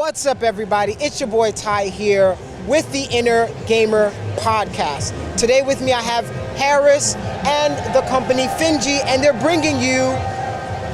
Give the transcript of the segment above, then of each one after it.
What's up, everybody? It's your boy Ty here with the Inner Gamer podcast. Today with me I have Harris and the company Finji, and they're bringing you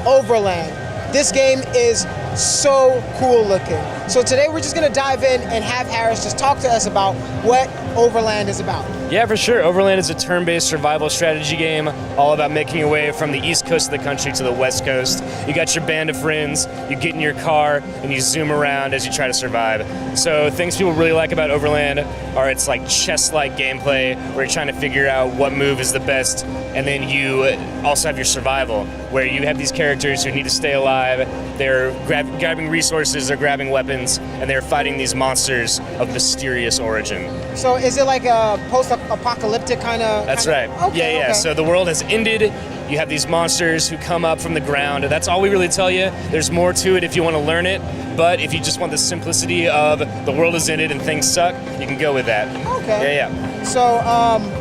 Overland. This game is so cool looking. So today we're just gonna dive in and have Harris just talk to us about what Overland is about. Yeah, for sure. Overland is a turn-based survival strategy game all about making your way from the east coast of the country to the west coast. You got your band of friends, you get in your car, and you zoom around as you try to survive. So things people really like about Overland are its like chess-like gameplay where you're trying to figure out what move is the best, and then you also have your survival where you have these characters who need to stay alive. They're grabbing resources, they're grabbing weapons, and they're fighting these monsters of mysterious origin. So is it like a post-apocalyptic kind of? That's right. Okay, yeah. okay. So the world has ended. You have these monsters who come up from the ground. That's all we really tell you. There's more to it if you want to learn it. But if you just want the simplicity of the world has ended and things suck, you can go with that. Okay. Yeah. So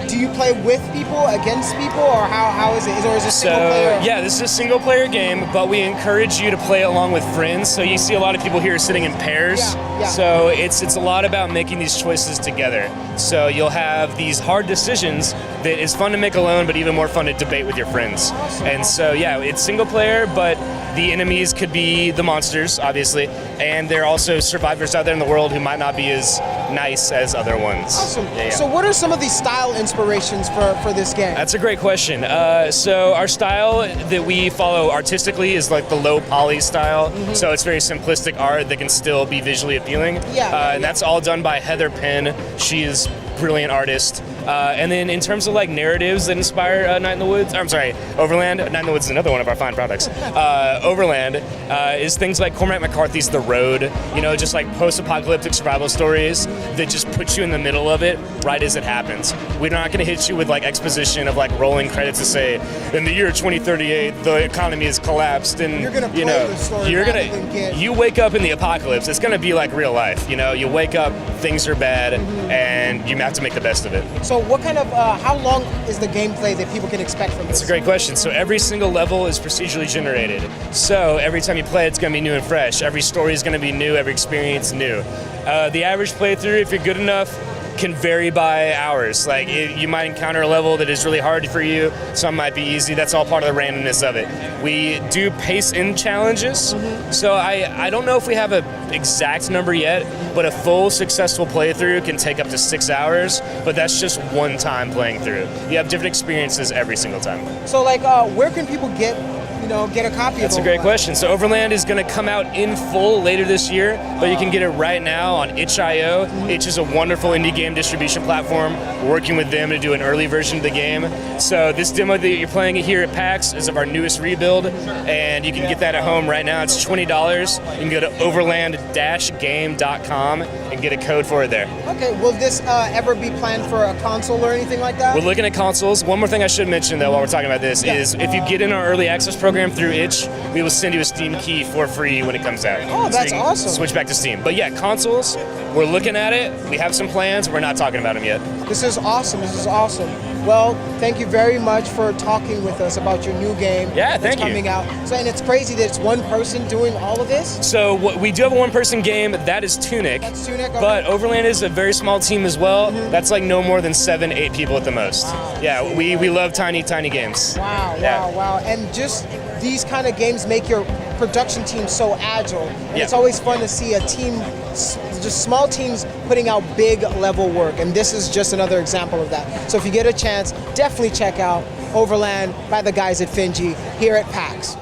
do you play with people, against people, or how is it? Or is it single player? Yeah, this is a single player game, but we encourage you to play along with friends. So you see a lot of people here sitting in pairs. Yeah. So it's a lot about making these choices together. So you'll have these hard decisions that is fun to make alone, but even more fun to debate with your friends. Awesome. And so yeah, it's single player, but the enemies could be the monsters, obviously, and there are also survivors out there in the world who might not be as nice as other ones. Awesome. Yeah. So what are some of the style inspirations for this game? That's a great question. So our style that we follow artistically is like the low poly style. Mm-hmm. So it's very simplistic art that can still be visually appealing. And that's all done by Heather Penn. She is a brilliant artist. And then in terms of like narratives that inspire Overland. Night in the Woods is another one of our fine products. Overland is things like Cormac McCarthy's The Road, just like post-apocalyptic survival stories that just put you in the middle of it right as it happens. We're not going to hit you with like exposition of like rolling credits to say, in the year 2038, the economy has collapsed, and you're going to play the story you wake up in the apocalypse. It's going to be like real life. You wake up, things are bad, and you have to make the best of it. So what kind of, how long is the gameplay that people can expect from this? That's a great question. So every single level is procedurally generated. So every time you play, it's going to be new and fresh. Every story is going to be new, every experience new. The average playthrough, if you're good enough, can vary by hours. Like you might encounter a level that is really hard for you, some might be easy. That's all part of the randomness of it. We do pace in challenges, so I don't know if we have an exact number yet, but a full successful playthrough can take up to 6 hours, but that's just one time playing through. You have different experiences every single time. So like where can people get a copy of it? That's a great question. So Overland is going to come out in full later this year, but you can get it right now on itch.io. Itch is a wonderful indie game distribution platform. We're working with them to do an early version of the game. So this demo that you're playing here at PAX is of our newest rebuild, and you can get that at home right now. It's $20. You can go to overland-game.com and get a code for it there. Okay, will this ever be planned for a console or anything like that? We're looking at consoles. One more thing I should mention, though, while we're talking about this, is if you get in our early access program through itch, we will send you a Steam key for free when it comes out. Oh, that's awesome. Switch back to Steam. But yeah, consoles, we're looking at it. We have some plans. We're not talking about them yet. This is awesome. Well, thank you very much for talking with us about your new game. Yeah, thank you. Coming out. So, and it's crazy that it's one person doing all of this. So we do have a one-person game. That is Tunic. That's Tunic. Okay. But Overland is a very small team as well. That's like no more than 7-8 people at the most. Wow. Yeah, we love tiny games. Wow. And just these kind of games make your production team so agile. And it's always fun to see a team, just small teams putting out big level work. And this is just another example of that. So if you get a chance, definitely check out Overland by the guys at Finji here at PAX.